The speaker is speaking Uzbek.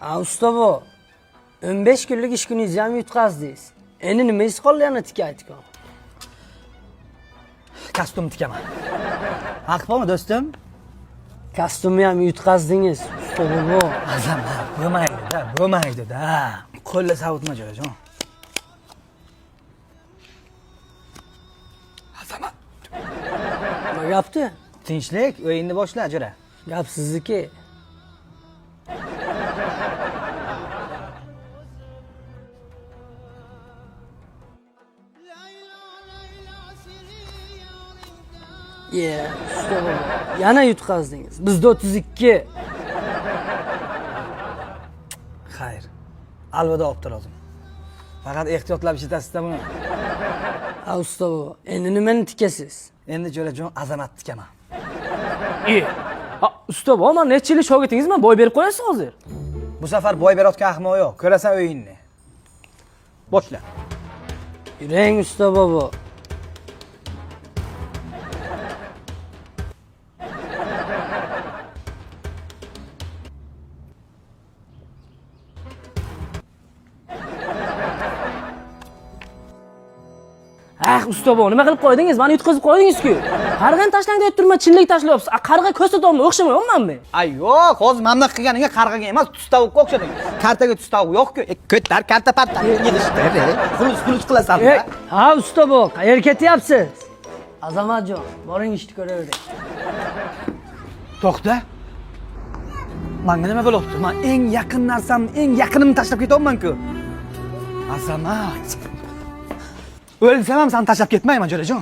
Usta bu. 15 kunlik ish kuningizni ham yutqazdingiz. Endi nimangiz qoldi yana tikaytgan? Kostyum tikaman. Haq bormi do'stim? Kostyumni ham yutqazdingiz. Usta bu. Azamat, bo'lmaydi-da. Qo'lda savutma jo'rajon. Azamat. Nima gapti? Tinchlik, o'yinni boshla, jo'ra. Gap sizniki. Usta bu. Yana yutqazdingiz. Bizda 32. Xayr. Alvido olib turdim. Faqat ehtiyotlab ishlatasiz-da buni. Usta bu. Endi nimani tikasiz? Endi jo'rajon azamat tikaman. Usta bu, men necha yillik shogirdingizman, boy berib qo'yasiz hozir. Bu safar boy berayotgan ahmoq yo'q. Ko'rasan o'yinni. Boshla. Yuring usta bobo. Usta bu, nima qilib qo'ydingiz? Meni yutqazib qo'ydingiz-ku. Qarg'ani tashlang deb turma, chinlik tashlayapsiz. Qarg'a ko'rsatyapman, o'xshamayapmanmi? Ay yo'q, hozir mana bunaqa qilganinga qarg'aga emas, tuz tavuqqa o'xshading. Kartaga tuz tavuq yo'q-ku. Ko'tar, karta patta yig'ishtir. Xulus qilasan-da. Ha usta bu, qayerga ketyapsiz? Azamatjon, boring ishni ko'ravering. To'xta. Menga nima bo'lyapti? Men eng yaqin narsamni, eng yaqinimni tashlab ketyapman-ku. Azamat. O'lsam ham seni tashlab ketmayman, jo'rajon.